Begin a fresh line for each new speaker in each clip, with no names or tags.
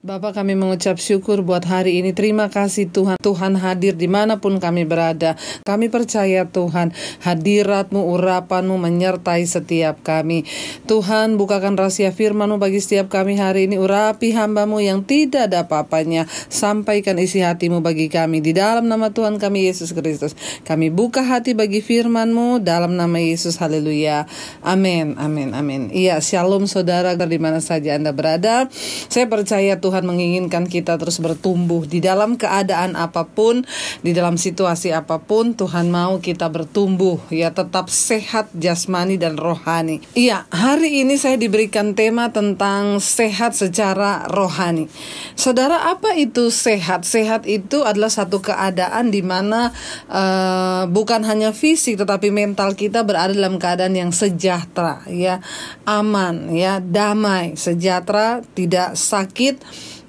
Bapak, kami mengucap syukur buat hari ini. Terima kasih Tuhan. Tuhan hadir dimanapun kami berada. Kami percaya Tuhan, hadirat-Mu, urapan-Mu menyertai setiap kami. Tuhan, bukakan rahasia firman-Mu bagi setiap kami hari ini. Urapi hamba-Mu yang tidak ada apa-apanya. Sampaikan isi hati-Mu bagi kami. Di dalam nama Tuhan kami Yesus Kristus, kami buka hati bagi firman-Mu dalam nama Yesus. Haleluya. Amin, amin, amin. Iya, shalom saudara di mana saja Anda berada. Saya percaya Tuhan menginginkan kita terus bertumbuh di dalam keadaan apapun, di dalam situasi apapun. Tuhan mau kita bertumbuh, ya, tetap sehat jasmani dan rohani. Iya, hari ini saya diberikan tema tentang sehat secara rohani. Saudara, apa itu sehat? Sehat itu adalah satu keadaan di mana bukan hanya fisik tetapi mental kita berada dalam keadaan yang sejahtera, ya, aman, ya, damai, sejahtera, tidak sakit,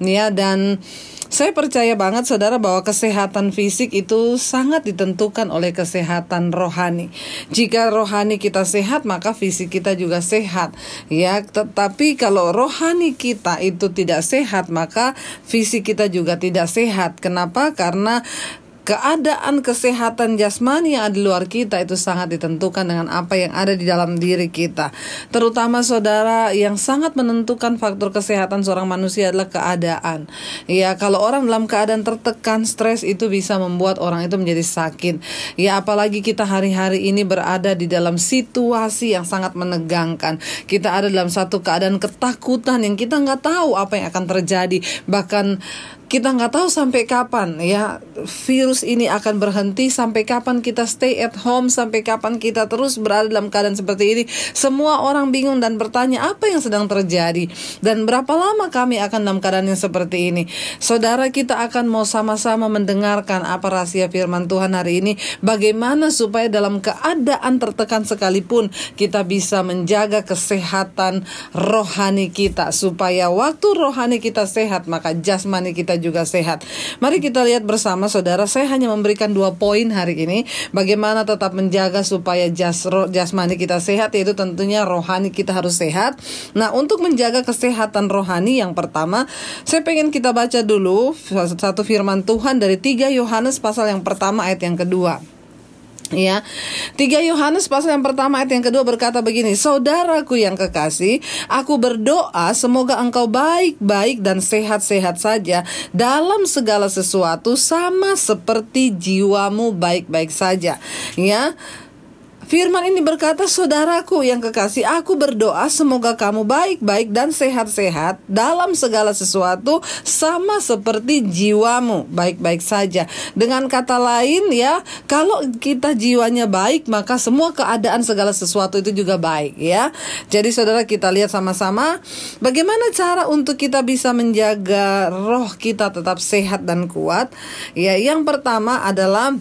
ya. Dan saya percaya banget saudara bahwa kesehatan fisik itu sangat ditentukan oleh kesehatan rohani. Jika rohani kita sehat, maka fisik kita juga sehat, ya. Tetapi kalau rohani kita itu tidak sehat, maka fisik kita juga tidak sehat. Kenapa? Karena keadaan kesehatan jasmani yang ada di luar kita itu sangat ditentukan dengan apa yang ada di dalam diri kita. Terutama saudara, yang sangat menentukan faktor kesehatan seorang manusia adalah keadaan. Ya, kalau orang dalam keadaan tertekan, stres, itu bisa membuat orang itu menjadi sakit. Ya, apalagi kita hari-hari ini berada di dalam situasi yang sangat menegangkan. Kita ada dalam satu keadaan ketakutan yang kita nggak tahu apa yang akan terjadi. Bahkan kita nggak tahu sampai kapan, ya, virus ini akan berhenti, sampai kapan kita stay at home, sampai kapan kita terus berada dalam keadaan seperti ini. Semua orang bingung dan bertanya apa yang sedang terjadi dan berapa lama kami akan dalam keadaan yang seperti ini. Saudara, kita akan mau sama-sama mendengarkan apa rahasia firman Tuhan hari ini. Bagaimana supaya dalam keadaan tertekan sekalipun kita bisa menjaga kesehatan rohani kita. Supaya waktu rohani kita sehat, maka jasmani kita juga sehat. Mari kita lihat bersama saudara. Saya hanya memberikan 2 poin hari ini. Bagaimana tetap menjaga supaya jasmani kita sehat, yaitu tentunya rohani kita harus sehat. Nah, untuk menjaga kesehatan rohani, yang pertama saya pengen kita baca dulu satu firman Tuhan dari 3 Yohanes pasal yang pertama ayat yang kedua. Ya, 3 Yohanes pasal yang pertama ayat yang kedua berkata begini: saudaraku yang kekasih, aku berdoa semoga engkau baik-baik dan sehat-sehat saja dalam segala sesuatu, sama seperti jiwamu baik-baik saja. Ya, firman ini berkata, saudaraku yang kekasih, aku berdoa semoga kamu baik-baik dan sehat-sehat dalam segala sesuatu, sama seperti jiwamu baik-baik saja. Dengan kata lain, ya, kalau kita jiwanya baik, maka semua keadaan segala sesuatu itu juga baik, ya. Jadi saudara, kita lihat sama-sama bagaimana cara untuk kita bisa menjaga roh kita tetap sehat dan kuat. Ya, yang pertama adalah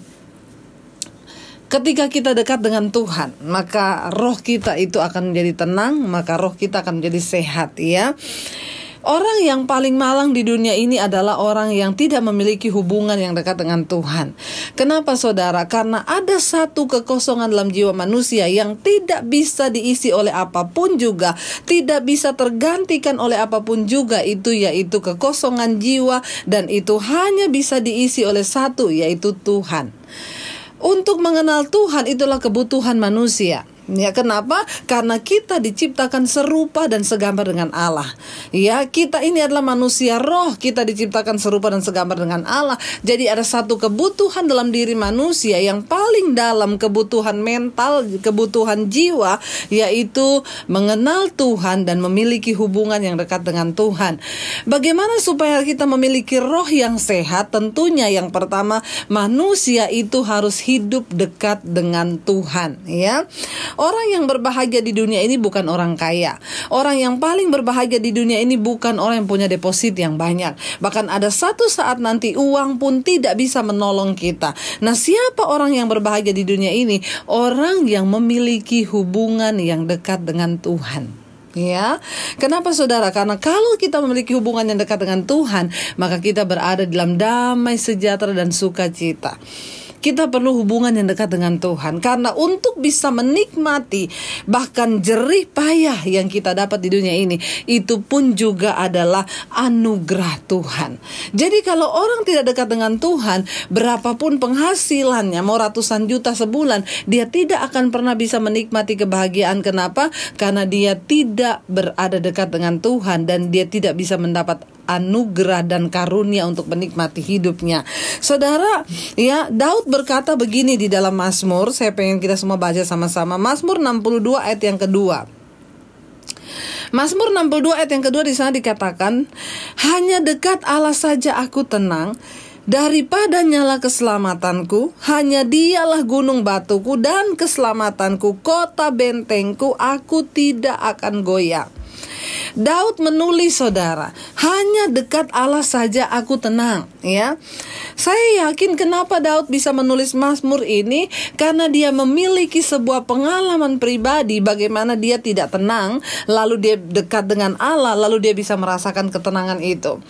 ketika kita dekat dengan Tuhan, maka roh kita itu akan menjadi tenang, maka roh kita akan menjadi sehat, ya. Orang yang paling malang di dunia ini adalah orang yang tidak memiliki hubungan yang dekat dengan Tuhan. Kenapa saudara? Karena ada satu kekosongan dalam jiwa manusia yang tidak bisa diisi oleh apapun juga, tidak bisa tergantikan oleh apapun juga, itu yaitu kekosongan jiwa, dan itu hanya bisa diisi oleh satu, yaitu Tuhan. Untuk mengenal Tuhan itulah kebutuhan manusia. Ya, kenapa? Karena kita diciptakan serupa dan segambar dengan Allah. Ya, kita ini adalah manusia roh, kita diciptakan serupa dan segambar dengan Allah. Jadi ada satu kebutuhan dalam diri manusia yang paling dalam, kebutuhan mental, kebutuhan jiwa, yaitu mengenal Tuhan dan memiliki hubungan yang dekat dengan Tuhan. Bagaimana supaya kita memiliki roh yang sehat? Tentunya yang pertama, manusia itu harus hidup dekat dengan Tuhan, ya. Orang yang berbahagia di dunia ini bukan orang kaya. Orang yang paling berbahagia di dunia ini bukan orang yang punya deposit yang banyak. Bahkan ada satu saat nanti uang pun tidak bisa menolong kita. Nah, siapa orang yang berbahagia di dunia ini? Orang yang memiliki hubungan yang dekat dengan Tuhan. Ya, kenapa saudara? Karena kalau kita memiliki hubungan yang dekat dengan Tuhan, maka kita berada dalam damai, sejahtera, dan sukacita. Kita perlu hubungan yang dekat dengan Tuhan, karena untuk bisa menikmati bahkan jerih payah yang kita dapat di dunia ini, itu pun juga adalah anugerah Tuhan. Jadi kalau orang tidak dekat dengan Tuhan, berapapun penghasilannya, mau ratusan juta sebulan, dia tidak akan pernah bisa menikmati kebahagiaan. Kenapa? Karena dia tidak berada dekat dengan Tuhan, dan dia tidak bisa mendapat anugerah dan karunia untuk menikmati hidupnya. Saudara, ya, Daud berkata begini di dalam Mazmur. Saya pengen kita semua baca sama-sama. Mazmur 62 ayat yang kedua. Mazmur 62 ayat yang kedua, di sana dikatakan, hanya dekat Allah saja aku tenang, daripada nyala keselamatanku, hanya dialah gunung batuku dan keselamatanku, kota bentengku, aku tidak akan goyah. Daud menulis, saudara, hanya dekat Allah saja aku tenang, ya. Saya yakin kenapa Daud bisa menulis Mazmur ini, karena dia memiliki sebuah pengalaman pribadi bagaimana dia tidak tenang, lalu dia dekat dengan Allah, lalu dia bisa merasakan ketenangan itu.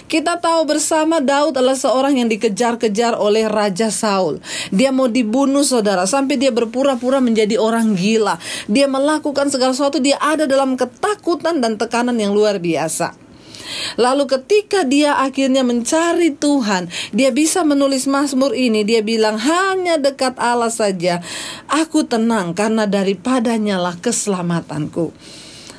Kita tahu bersama Daud adalah seorang yang dikejar-kejar oleh Raja Saul. Dia mau dibunuh, saudara, sampai dia berpura-pura menjadi orang gila. Dia melakukan segala sesuatu, dia ada dalam ketakutan dan tekanan yang luar biasa. Lalu ketika dia akhirnya mencari Tuhan, dia bisa menulis Mazmur ini. Dia bilang, hanya dekat Allah saja aku tenang, karena daripadanya lah keselamatanku.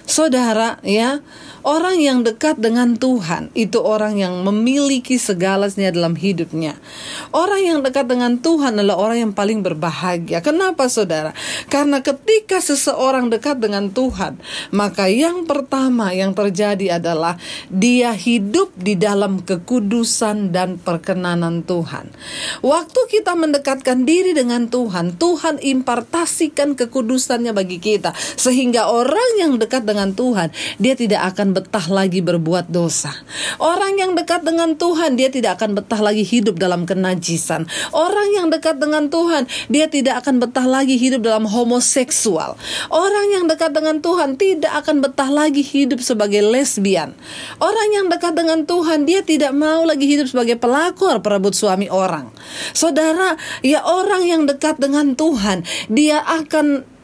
Saudara, ya, orang yang dekat dengan Tuhan itu orang yang memiliki segalanya dalam hidupnya. Orang yang dekat dengan Tuhan adalah orang yang paling berbahagia. Kenapa, saudara? Karena ketika seseorang dekat dengan Tuhan, maka yang pertama yang terjadi adalah dia hidup di dalam kekudusan dan perkenanan Tuhan. Waktu kita mendekatkan diri dengan Tuhan, Tuhan impartasikan kekudusannya bagi kita, sehingga orang yang dekat dengan Tuhan, dia tidak akan betah lagi berbuat dosa. Orang yang dekat dengan Tuhan, dia tidak akan betah lagi hidup dalam kenajisan. Orang yang dekat dengan Tuhan, dia tidak akan betah lagi hidup dalam homoseksual. Orang yang dekat dengan Tuhan tidak akan betah lagi hidup sebagai lesbian. Orang yang dekat dengan Tuhan, dia tidak mau lagi hidup sebagai pelakor perebut suami orang. Saudara, ya, orang yang dekat dengan Tuhan, dia akan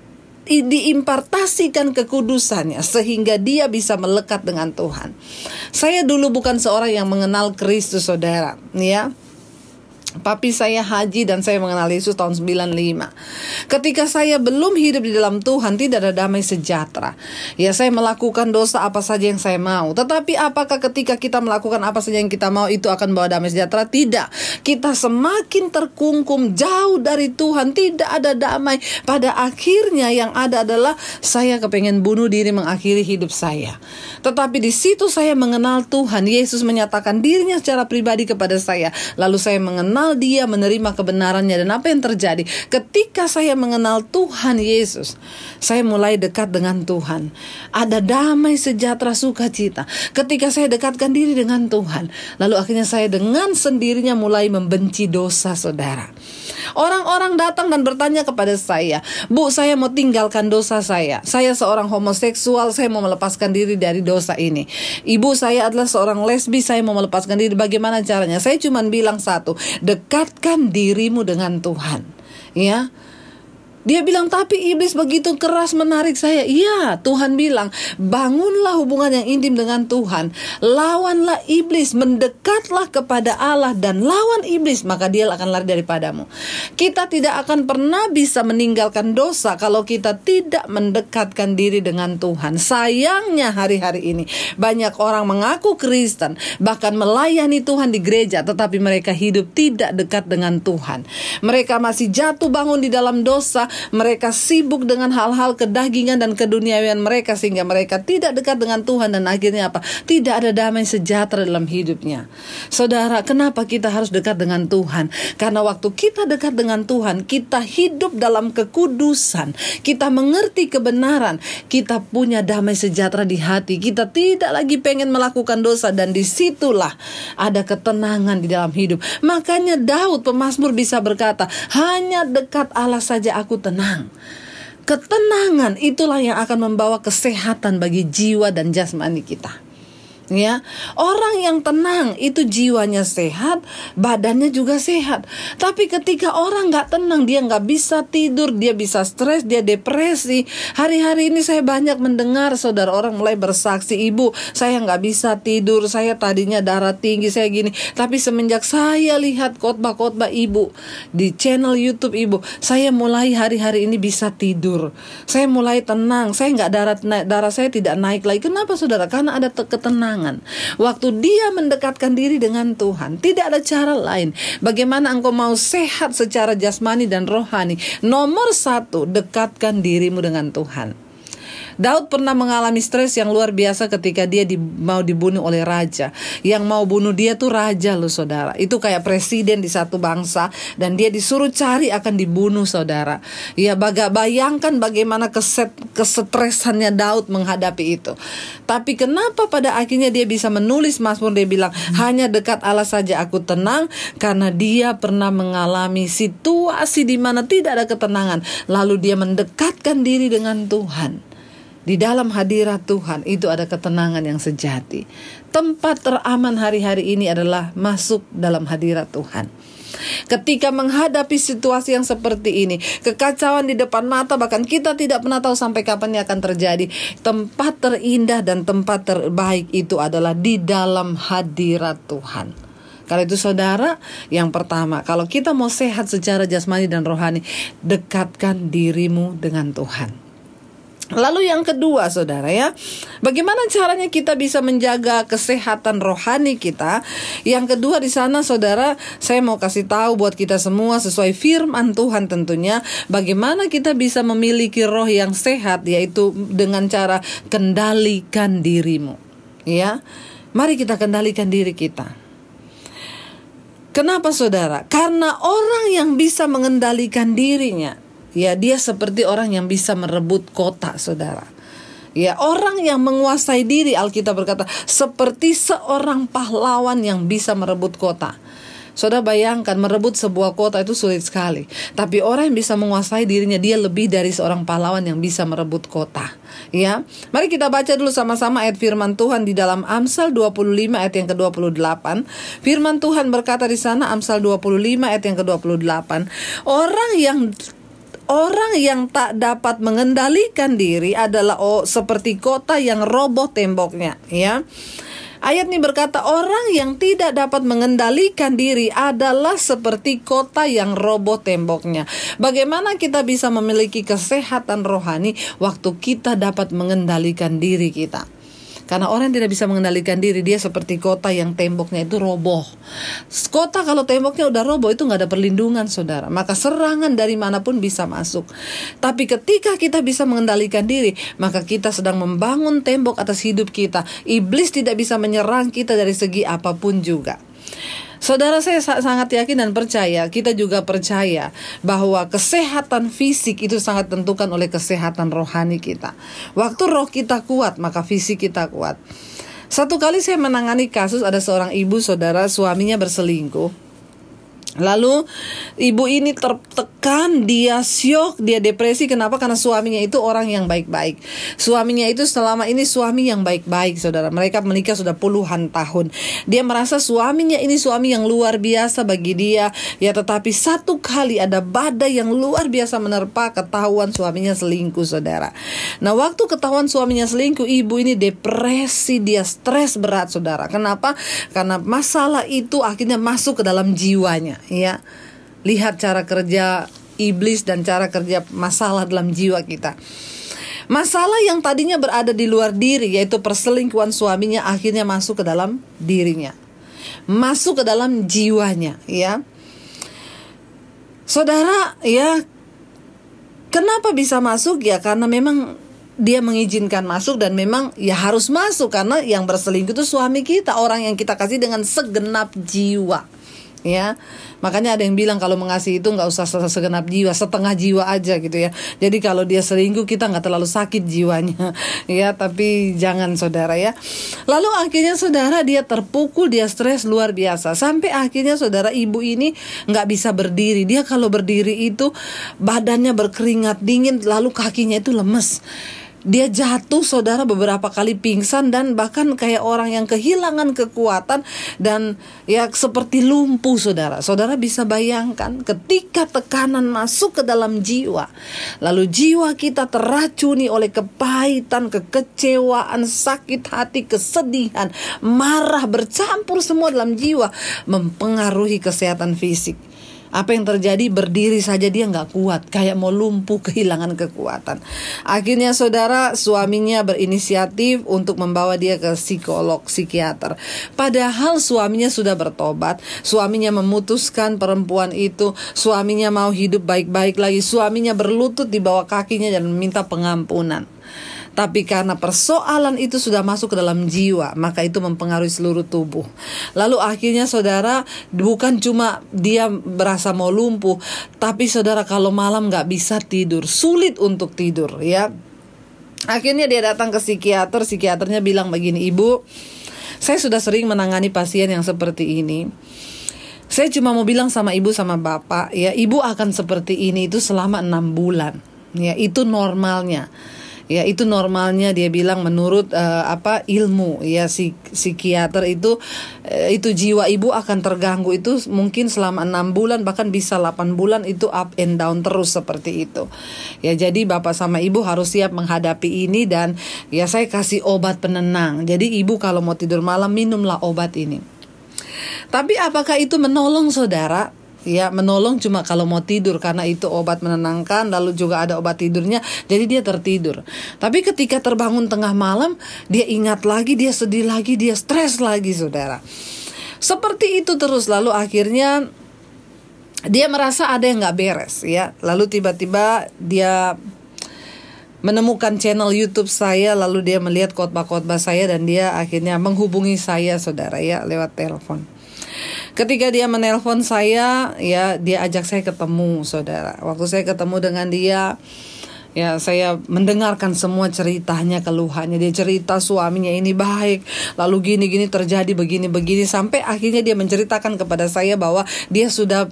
diimpartasikan kekudusannya sehingga dia bisa melekat dengan Tuhan. Saya dulu bukan seorang yang mengenal Kristus, saudara, ya. Papi saya haji dan saya mengenal Yesus tahun 95. Ketika saya belum hidup di dalam Tuhan, tidak ada damai sejahtera. Ya, saya melakukan dosa apa saja yang saya mau. Tetapi apakah ketika kita melakukan apa saja yang kita mau itu akan bawa damai sejahtera? Tidak. Kita semakin terkungkum jauh dari Tuhan, tidak ada damai. Pada akhirnya yang ada adalah saya kepengen bunuh diri, mengakhiri hidup saya. Tetapi di situ saya mengenal Tuhan. Yesus menyatakan dirinya secara pribadi kepada saya. Lalu saya mengenal dia, menerima kebenarannya. Dan apa yang terjadi? Ketika saya mengenal Tuhan Yesus, saya mulai dekat dengan Tuhan. Ada damai sejahtera sukacita. Ketika saya dekatkan diri dengan Tuhan, lalu akhirnya saya dengan sendirinya mulai membenci dosa, saudara. Orang-orang datang dan bertanya kepada saya, Bu, saya mau tinggalkan dosa saya. Saya seorang homoseksual, saya mau melepaskan diri dari dosa ini. Ibu, saya adalah seorang lesbi, saya mau melepaskan diri. Bagaimana caranya? Saya cuma bilang satu, dekatkan dirimu dengan Tuhan. Ya. Dia bilang, tapi iblis begitu keras menarik saya. Iya, Tuhan bilang, bangunlah hubungan yang intim dengan Tuhan. Lawanlah iblis, mendekatlah kepada Allah dan lawan iblis, maka dia akan lari daripadamu. Kita tidak akan pernah bisa meninggalkan dosa kalau kita tidak mendekatkan diri dengan Tuhan. Sayangnya hari-hari ini banyak orang mengaku Kristen, bahkan melayani Tuhan di gereja, tetapi mereka hidup tidak dekat dengan Tuhan. Mereka masih jatuh bangun di dalam dosa. Mereka sibuk dengan hal-hal kedagingan dan keduniawian mereka, sehingga mereka tidak dekat dengan Tuhan. Dan akhirnya apa? Tidak ada damai sejahtera dalam hidupnya. Saudara, kenapa kita harus dekat dengan Tuhan? Karena waktu kita dekat dengan Tuhan, kita hidup dalam kekudusan, kita mengerti kebenaran, kita punya damai sejahtera di hati, kita tidak lagi pengen melakukan dosa. Dan disitulah ada ketenangan di dalam hidup. Makanya Daud pemazmur bisa berkata, hanya dekat Allah saja aku tenang. Ketenangan itulah yang akan membawa kesehatan bagi jiwa dan jasmani kita. Ya, orang yang tenang itu jiwanya sehat, badannya juga sehat. Tapi ketika orang gak tenang, dia gak bisa tidur, dia bisa stres, dia depresi. Hari-hari ini saya banyak mendengar saudara orang mulai bersaksi, ibu saya gak bisa tidur, saya tadinya darah tinggi, saya gini. Tapi semenjak saya lihat khotbah-khotbah ibu di channel YouTube ibu, saya mulai hari-hari ini bisa tidur. Saya mulai tenang, saya gak darah saya tidak naik lagi. Kenapa saudara? Karena ada ketenangan. Waktu dia mendekatkan diri dengan Tuhan, tidak ada cara lain. Bagaimana engkau mau sehat secara jasmani dan rohani? Nomor 1, dekatkan dirimu dengan Tuhan. Daud pernah mengalami stres yang luar biasa ketika dia mau dibunuh oleh raja. Yang mau bunuh dia tuh raja loh saudara. Itu kayak presiden di satu bangsa, dan dia disuruh cari akan dibunuh saudara. Ya bayangkan bagaimana kesetresannya Daud menghadapi itu. Tapi kenapa pada akhirnya dia bisa menulis Mazmur, dia bilang hanya dekat Allah saja aku tenang, karena dia pernah mengalami situasi di mana tidak ada ketenangan. Lalu dia mendekatkan diri dengan Tuhan. Di dalam hadirat Tuhan itu ada ketenangan yang sejati. Tempat teraman hari-hari ini adalah masuk dalam hadirat Tuhan. Ketika menghadapi situasi yang seperti ini, kekacauan di depan mata, bahkan kita tidak pernah tahu sampai kapan ini akan terjadi. Tempat terindah dan tempat terbaik itu adalah di dalam hadirat Tuhan. Karena itu saudara, yang pertama, kalau kita mau sehat secara jasmani dan rohani, dekatkan dirimu dengan Tuhan. Lalu yang kedua saudara ya, bagaimana caranya kita bisa menjaga kesehatan rohani kita? Yang kedua di sana saudara, saya mau kasih tahu buat kita semua sesuai firman Tuhan tentunya, bagaimana kita bisa memiliki roh yang sehat, yaitu dengan cara kendalikan dirimu. Ya, mari kita kendalikan diri kita. Kenapa saudara? Karena orang yang bisa mengendalikan dirinya, ya dia seperti orang yang bisa merebut kota saudara. Ya, orang yang menguasai diri, Alkitab berkata seperti seorang pahlawan yang bisa merebut kota. Saudara bayangkan, merebut sebuah kota itu sulit sekali. Tapi orang yang bisa menguasai dirinya, dia lebih dari seorang pahlawan yang bisa merebut kota. Ya, mari kita baca dulu sama-sama ayat firman Tuhan di dalam Amsal 25 ayat yang ke-28. Firman Tuhan berkata di sana, Amsal 25 ayat yang ke-28. Orang yang tak dapat mengendalikan diri adalah seperti kota yang roboh temboknya, ya. Ayat ini berkata, orang yang tidak dapat mengendalikan diri adalah seperti kota yang roboh temboknya. Bagaimana kita bisa memiliki kesehatan rohani waktu kita dapat mengendalikan diri kita? Karena orang yang tidak bisa mengendalikan diri, dia seperti kota yang temboknya itu roboh. Kota kalau temboknya udah roboh itu gak ada perlindungan saudara, maka serangan dari manapun bisa masuk. Tapi ketika kita bisa mengendalikan diri, maka kita sedang membangun tembok atas hidup kita. Iblis tidak bisa menyerang kita dari segi apapun juga. Saudara, saya sangat yakin dan percaya, kita juga percaya bahwa kesehatan fisik itu sangat tentukan oleh kesehatan rohani kita. Waktu roh kita kuat, maka fisik kita kuat. Satu kali saya menangani kasus, ada seorang ibu saudara, suaminya berselingkuh. Lalu ibu ini tertekan, dia syok, dia depresi. Kenapa? Karena suaminya itu orang yang baik-baik. Suaminya itu selama ini suami yang baik-baik saudara. Mereka menikah sudah puluhan tahun. Dia merasa suaminya ini suami yang luar biasa bagi dia. Ya, tetapi satu kali ada badai yang luar biasa menerpa, ketahuan suaminya selingkuh saudara. Nah, waktu ketahuan suaminya selingkuh, ibu ini depresi, dia stres berat saudara. Kenapa? Karena masalah itu akhirnya masuk ke dalam jiwanya. Ya, lihat cara kerja iblis dan cara kerja masalah dalam jiwa kita. Masalah yang tadinya berada di luar diri, yaitu perselingkuhan suaminya, akhirnya masuk ke dalam dirinya, masuk ke dalam jiwanya. Ya, saudara, ya, kenapa bisa masuk? Ya, karena memang dia mengizinkan masuk, dan memang ya harus masuk, karena yang berselingkuh itu suami kita, orang yang kita kasih dengan segenap jiwa. Ya, makanya ada yang bilang kalau mengasihi itu nggak usah segenap jiwa, setengah jiwa aja gitu ya. Jadi kalau dia selingkuh, kita nggak terlalu sakit jiwanya, ya. Tapi jangan saudara ya. Lalu akhirnya saudara, dia terpukul, dia stres luar biasa. Sampai akhirnya saudara, ibu ini nggak bisa berdiri. Dia kalau berdiri itu badannya berkeringat dingin, lalu kakinya itu lemes. Dia jatuh saudara beberapa kali pingsan dan bahkan kayak orang yang kehilangan kekuatan dan ya seperti lumpuh saudara. Saudara bisa bayangkan ketika tekanan masuk ke dalam jiwa. Lalu jiwa kita teracuni oleh kepahitan, kekecewaan, sakit hati, kesedihan, marah bercampur semua dalam jiwa, mempengaruhi kesehatan fisik. Apa yang terjadi? Berdiri saja dia nggak kuat, kayak mau lumpuh, kehilangan kekuatan. Akhirnya saudara, suaminya berinisiatif untuk membawa dia ke psikolog, psikiater. Padahal suaminya sudah bertobat, suaminya memutuskan perempuan itu, suaminya mau hidup baik-baik lagi, suaminya berlutut di bawah kakinya dan meminta pengampunan. Tapi karena persoalan itu sudah masuk ke dalam jiwa, maka itu mempengaruhi seluruh tubuh. Lalu akhirnya saudara, bukan cuma dia berasa mau lumpuh, tapi saudara kalau malam gak bisa tidur, sulit untuk tidur ya. Akhirnya dia datang ke psikiater, psikiaternya bilang begini, "Ibu, saya sudah sering menangani pasien yang seperti ini. Saya cuma mau bilang sama ibu sama bapak, ya ibu akan seperti ini itu selama 6 bulan. Ya itu normalnya. Ya itu normalnya," dia bilang, menurut ilmu ya psikiater itu jiwa ibu akan terganggu itu mungkin selama 6 bulan bahkan bisa 8 bulan, itu up and down terus seperti itu. Ya jadi bapak sama ibu harus siap menghadapi ini dan ya saya kasih obat penenang. Jadi ibu kalau mau tidur malam minumlah obat ini. Tapi apakah itu menolong saudara? Ya menolong cuma kalau mau tidur, karena itu obat menenangkan, lalu juga ada obat tidurnya, jadi dia tertidur. Tapi ketika terbangun tengah malam, dia ingat lagi, dia sedih lagi, dia stres lagi saudara. Seperti itu terus, lalu akhirnya dia merasa ada yang gak beres ya. Lalu tiba-tiba dia menemukan channel YouTube saya, lalu dia melihat khotbah-khotbah saya dan dia akhirnya menghubungi saya saudara ya lewat telepon. Ketika dia menelpon saya, ya dia ajak saya ketemu saudara. Waktu saya ketemu dengan dia, ya saya mendengarkan semua ceritanya, keluhannya. Dia cerita suaminya ini baik, lalu gini-gini terjadi begini-begini, sampai akhirnya dia menceritakan kepada saya bahwa dia sudah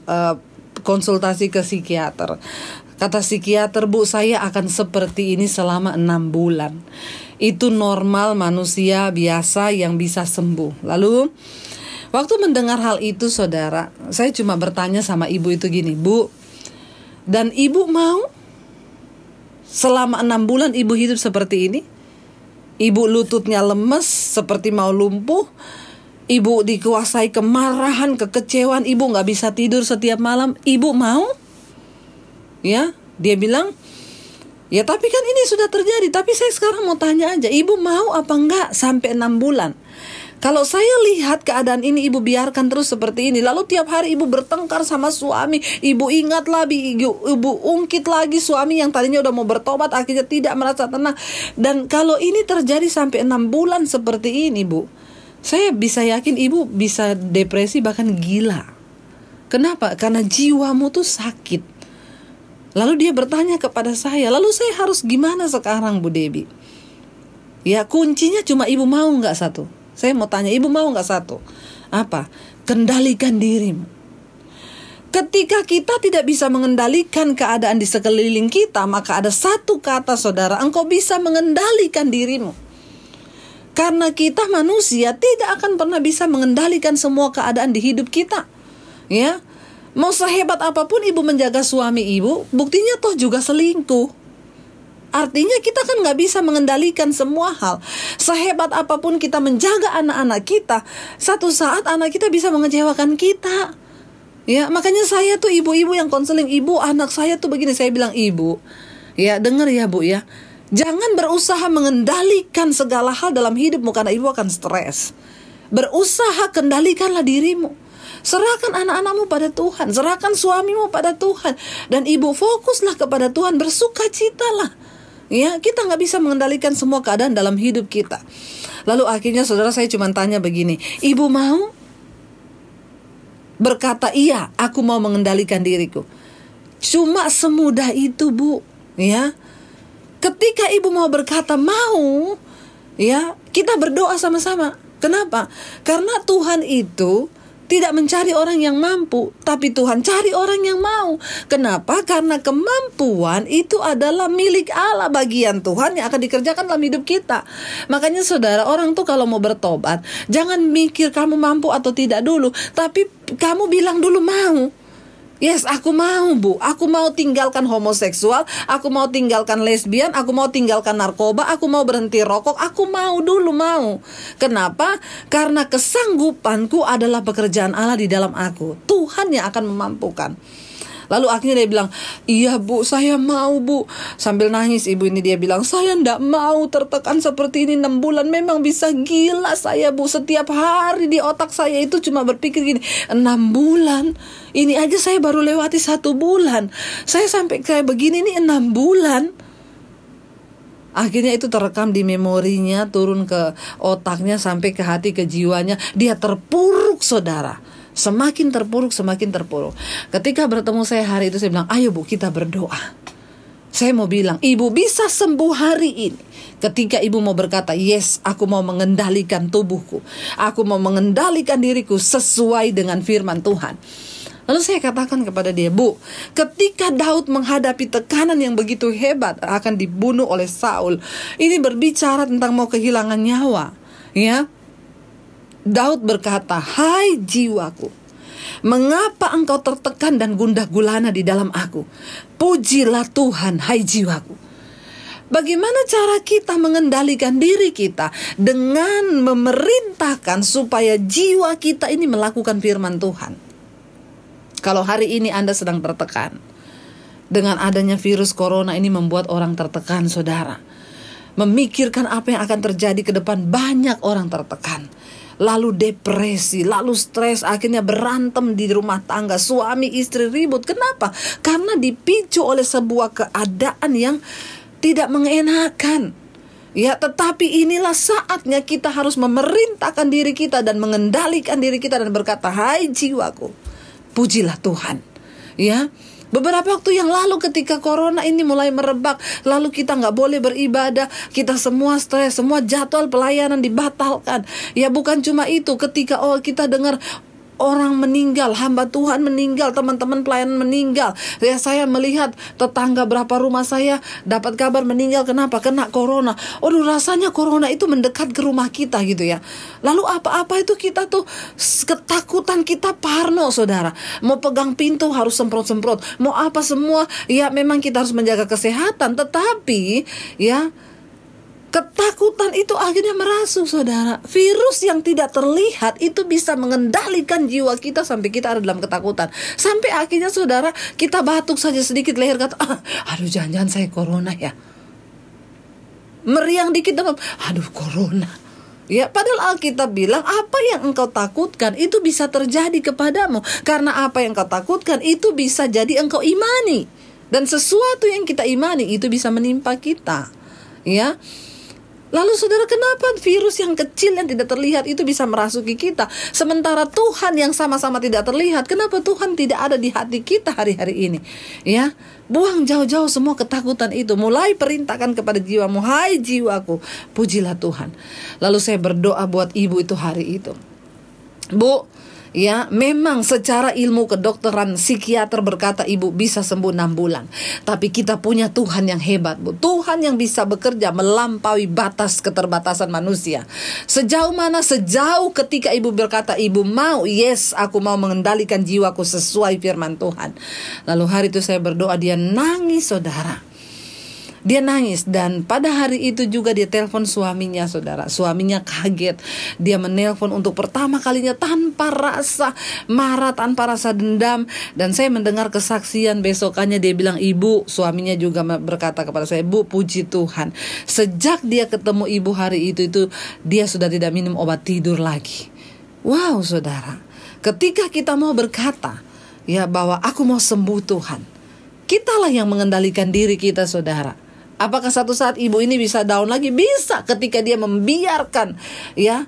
konsultasi ke psikiater. Kata psikiater, "Bu, saya akan seperti ini selama 6 bulan. Itu normal manusia biasa yang bisa sembuh." Lalu waktu mendengar hal itu saudara, saya cuma bertanya sama ibu itu gini, "Bu, dan ibu mau selama 6 bulan ibu hidup seperti ini? Ibu lututnya lemes seperti mau lumpuh, ibu dikuasai kemarahan, kekecewaan, ibu gak bisa tidur setiap malam, ibu mau?" Ya, dia bilang, "Ya tapi kan ini sudah terjadi, tapi saya sekarang mau tanya aja, ibu mau apa enggak sampai 6 bulan? Kalau saya lihat keadaan ini, ibu biarkan terus seperti ini, lalu tiap hari ibu bertengkar sama suami, ibu ingat lagi, ibu ungkit lagi suami yang tadinya udah mau bertobat, akhirnya tidak merasa tenang. Dan kalau ini terjadi sampai 6 bulan seperti ini, Bu, saya bisa yakin ibu bisa depresi bahkan gila. Kenapa? Karena jiwamu tuh sakit." Lalu dia bertanya kepada saya, "Lalu saya harus gimana sekarang, Bu Debbie?" Ya kuncinya cuma ibu mau gak satu? Saya mau tanya, ibu mau gak satu? Apa? Kendalikan dirimu. Ketika kita tidak bisa mengendalikan keadaan di sekeliling kita, maka ada satu kata saudara, engkau bisa mengendalikan dirimu. Karena kita manusia tidak akan pernah bisa mengendalikan semua keadaan di hidup kita. Ya, mau sehebat apapun ibu menjaga suami ibu, buktinya toh juga selingkuh. Artinya kita kan gak bisa mengendalikan semua hal. Sehebat apapun kita menjaga anak-anak kita, satu saat anak kita bisa mengecewakan kita. Ya, makanya saya tuh ibu-ibu yang konseling, "Ibu, anak saya tuh begini." Saya bilang, "Ibu, ya dengar ya Bu ya, jangan berusaha mengendalikan segala hal dalam hidupmu karena ibu akan stres. Berusaha kendalikanlah dirimu. Serahkan anak-anakmu pada Tuhan, serahkan suamimu pada Tuhan, dan ibu fokuslah kepada Tuhan, bersukacitalah." Ya, kita gak bisa mengendalikan semua keadaan dalam hidup kita. Lalu akhirnya saudara, saya cuma tanya begini, "Ibu mau?" Berkata, "Iya, aku mau mengendalikan diriku." Cuma semudah itu, Bu. Ya, ketika ibu mau berkata mau, ya kita berdoa sama-sama. Kenapa? Karena Tuhan itu tidak mencari orang yang mampu, tapi Tuhan cari orang yang mau. Kenapa? Karena kemampuan itu adalah milik Allah, bagian Tuhan yang akan dikerjakan dalam hidup kita. Makanya saudara, orang tuh kalau mau bertobat, jangan mikir kamu mampu atau tidak dulu, tapi kamu bilang dulu mau. Yes, aku mau, Bu. Aku mau tinggalkan homoseksual, aku mau tinggalkan lesbian, aku mau tinggalkan narkoba, aku mau berhenti rokok, aku mau dulu, mau. Kenapa? Karena kesanggupanku adalah pekerjaan Allah di dalam aku. Tuhan yang akan memampukan. Lalu akhirnya dia bilang, iya Bu, saya mau Bu. Sambil nangis ibu ini dia bilang, saya enggak mau tertekan seperti ini 6 bulan. Memang bisa gila saya Bu. Setiap hari di otak saya itu cuma berpikir gini, 6 bulan. Ini aja saya baru lewati 1 bulan. Saya sampai kayak begini nih 6 bulan. Akhirnya itu terekam di memorinya, turun ke otaknya, sampai ke hati, ke jiwanya. Dia terpuruk saudara. Semakin terpuruk, semakin terpuruk. Ketika bertemu saya hari itu, saya bilang, ayo Bu, kita berdoa. Saya mau bilang, ibu bisa sembuh hari ini. Ketika ibu mau berkata, yes, aku mau mengendalikan tubuhku, aku mau mengendalikan diriku sesuai dengan firman Tuhan. Lalu saya katakan kepada dia, Bu, ketika Daud menghadapi tekanan yang begitu hebat, akan dibunuh oleh Saul, ini berbicara tentang mau kehilangan nyawa, ya. Daud berkata, hai jiwaku, mengapa engkau tertekan dan gundah gulana di dalam aku? Pujilah Tuhan, hai jiwaku. Bagaimana cara kita mengendalikan diri kita? Dengan memerintahkan supaya jiwa kita ini melakukan firman Tuhan. Kalau hari ini Anda sedang tertekan, dengan adanya virus corona ini membuat orang tertekan saudara. Memikirkan apa yang akan terjadi ke depan, banyak orang tertekan. Lalu depresi, lalu stres, akhirnya berantem di rumah tangga, suami istri ribut. Kenapa? Karena dipicu oleh sebuah keadaan yang tidak mengenakan. Ya, tetapi inilah saatnya kita harus memerintahkan diri kita dan mengendalikan diri kita dan berkata, hai jiwaku, pujilah Tuhan. Ya. Beberapa waktu yang lalu ketika corona ini mulai merebak, lalu kita nggak boleh beribadah, kita semua stres, semua jadwal pelayanan dibatalkan. Ya bukan cuma itu, ketika kita dengar orang meninggal, hamba Tuhan meninggal, teman-teman pelayanan meninggal. Ya, saya melihat tetangga berapa rumah saya dapat kabar meninggal. Kenapa? Kena corona. Aduh, rasanya corona itu mendekat ke rumah kita gitu ya. Lalu apa-apa itu kita tuh ketakutan, kita parno saudara. Mau pegang pintu harus semprot-semprot. Mau apa semua, ya memang kita harus menjaga kesehatan. Tetapi ya, ketakutan itu akhirnya merasuk saudara. Virus yang tidak terlihat itu bisa mengendalikan jiwa kita sampai kita ada dalam ketakutan. Sampai akhirnya saudara, kita batuk saja sedikit leher kata, aduh jangan-jangan saya corona ya. Meriang dikit demam, aduh corona. Ya, padahal Alkitab bilang apa yang engkau takutkan itu bisa terjadi kepadamu. Karena apa yang engkau takutkan itu bisa jadi engkau imani. Dan sesuatu yang kita imani itu bisa menimpa kita. Ya. Lalu saudara, kenapa virus yang kecil yang tidak terlihat itu bisa merasuki kita? Sementara Tuhan yang sama-sama tidak terlihat, kenapa Tuhan tidak ada di hati kita hari-hari ini? Ya, buang jauh-jauh semua ketakutan itu. Mulai perintahkan kepada jiwamu, hai jiwaku, pujilah Tuhan. Lalu saya berdoa buat ibu itu hari itu. Bu, ya, memang secara ilmu kedokteran psikiater berkata ibu bisa sembuh 6 bulan. Tapi kita punya Tuhan yang hebat, Bu. Tuhan yang bisa bekerja melampaui batas keterbatasan manusia. Sejauh mana? Sejauh ketika ibu berkata ibu mau, yes, aku mau mengendalikan jiwaku sesuai firman Tuhan. Lalu hari itu saya berdoa, dia nangis saudara. Dia nangis, dan pada hari itu juga dia telepon suaminya saudara. Suaminya kaget. Dia menelpon untuk pertama kalinya tanpa rasa marah, tanpa rasa dendam. Dan saya mendengar kesaksian besokannya dia bilang, ibu, suaminya juga berkata kepada saya, Bu, puji Tuhan, sejak dia ketemu ibu hari itu dia sudah tidak minum obat tidur lagi. Wow saudara, ketika kita mau berkata ya bahwa aku mau sembuh Tuhan, kitalah yang mengendalikan diri kita saudara. Apakah satu saat ibu ini bisa down lagi? Bisa, ketika dia membiarkan ya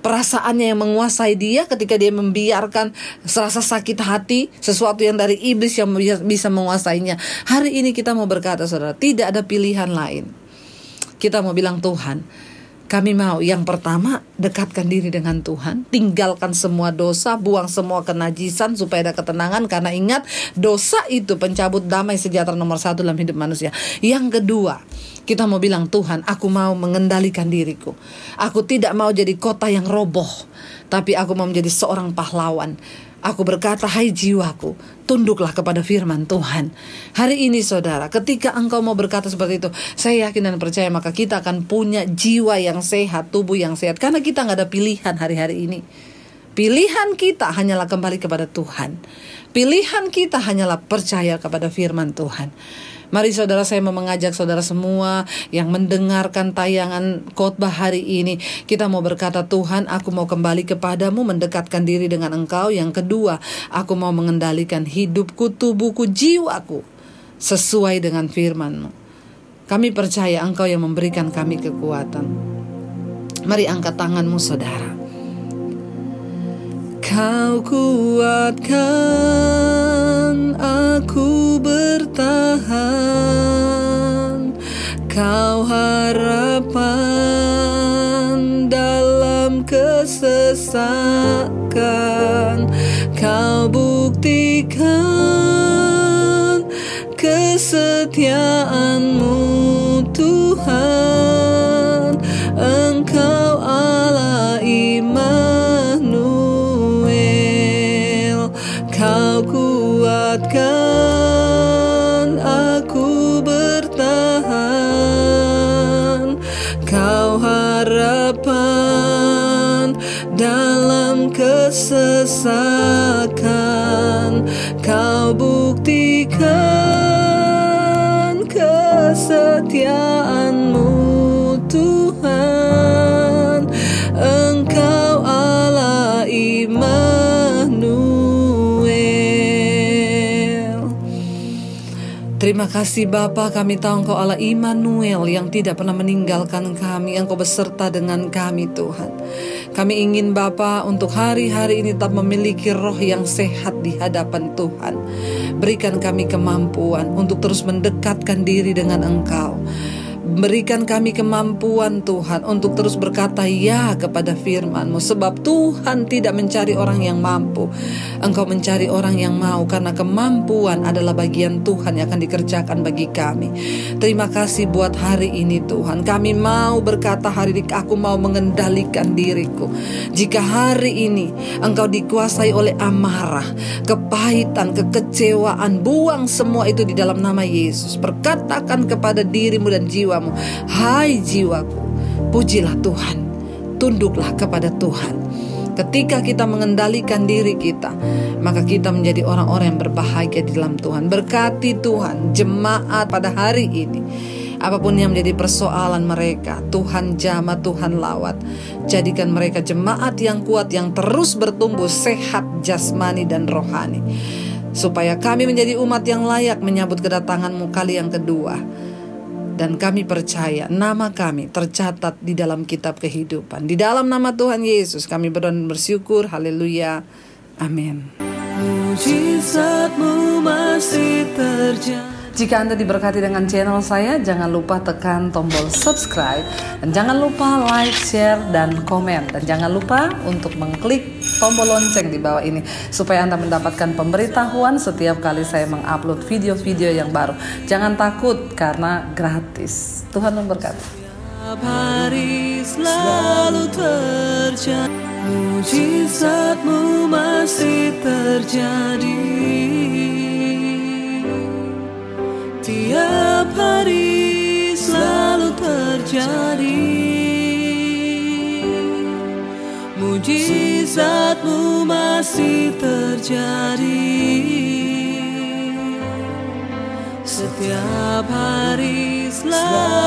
perasaannya yang menguasai dia, ketika dia membiarkan serasa sakit hati, sesuatu yang dari iblis yang bisa menguasainya. Hari ini kita mau berkata saudara, tidak ada pilihan lain. Kita mau bilang, Tuhan, Kami mau yang pertama dekatkan diri dengan Tuhan, tinggalkan semua dosa, buang semua kenajisan supaya ada ketenangan. Karena ingat, dosa itu pencabut damai sejahtera nomor 1 dalam hidup manusia. Yang kedua, kita mau bilang, Tuhan, aku mau mengendalikan diriku. Aku tidak mau jadi kota yang roboh, tapi aku mau menjadi seorang pahlawan. Aku berkata, hai jiwaku, tunduklah kepada firman Tuhan. Hari ini saudara, ketika engkau mau berkata seperti itu, saya yakin dan percaya maka kita akan punya jiwa yang sehat, tubuh yang sehat. Karena kita gak ada pilihan hari-hari ini. Pilihan kita hanyalah kembali kepada Tuhan. Pilihan kita hanyalah percaya kepada firman Tuhan. Mari saudara, saya mau mengajak saudara semua yang mendengarkan tayangan khotbah hari ini. Kita mau berkata, Tuhan, aku mau kembali kepadamu, mendekatkan diri dengan Engkau. Yang kedua, aku mau mengendalikan hidupku, tubuhku, jiwaku sesuai dengan firman-Mu. Kami percaya Engkau yang memberikan kami kekuatan. Mari angkat tanganmu saudara. Kau kuatkan aku bertahan, Kau harapan dalam kesesakan, Kau buktikan kesetiaan-Mu Tuhan. Engkau Allah Immanuel, Kau kuatkan aku bertahan, Kau harapan dalam kesesakan, Kau buktikan kesetiaan-Mu Tuhan. Engkau Allah Immanuel. Terima kasih Bapa, kami tahu Engkau Allah Immanuel yang tidak pernah meninggalkan kami. Engkau beserta dengan kami Tuhan. Kami ingin Bapa untuk hari-hari ini tetap memiliki roh yang sehat di hadapan Tuhan. Berikan kami kemampuan untuk terus mendekatkan diri dengan Engkau. Berikan kami kemampuan Tuhan untuk terus berkata ya kepada firman-Mu. Sebab Tuhan tidak mencari orang yang mampu, Engkau mencari orang yang mau. Karena kemampuan adalah bagian Tuhan yang akan dikerjakan bagi kami. Terima kasih buat hari ini Tuhan. Kami mau berkata hari ini, aku mau mengendalikan diriku. Jika hari ini Engkau dikuasai oleh amarah, kepahitan, kekecewaan, buang semua itu di dalam nama Yesus. Perkatakan kepada dirimu dan jiwamu, hai jiwaku, pujilah Tuhan, tunduklah kepada Tuhan. Ketika kita mengendalikan diri kita, maka kita menjadi orang-orang yang berbahagia di dalam Tuhan. Berkati Tuhan jemaat pada hari ini. Apapun yang menjadi persoalan mereka, Tuhan jamah, Tuhan lawat. Jadikan mereka jemaat yang kuat, yang terus bertumbuh sehat jasmani dan rohani, supaya kami menjadi umat yang layak menyambut kedatangan-Mu kali yang kedua. Dan kami percaya nama kami tercatat di dalam kitab kehidupan. Di dalam nama Tuhan Yesus kami berdoa dan bersyukur. Haleluya. Amin. Mujizat-Mu masih terjadi. Jika Anda diberkati dengan channel saya, jangan lupa tekan tombol subscribe. Dan jangan lupa like, share, dan komen. Dan jangan lupa untuk mengklik tombol lonceng di bawah ini, supaya Anda mendapatkan pemberitahuan setiap kali saya mengupload video-video yang baru. Jangan takut karena gratis. Tuhan memberkati. Setiap hari selalu terjadi, mujizat-Mu masih terjadi. Tiap hari selalu terjadi, mujizat-Mu masih terjadi. Setiap hari selalu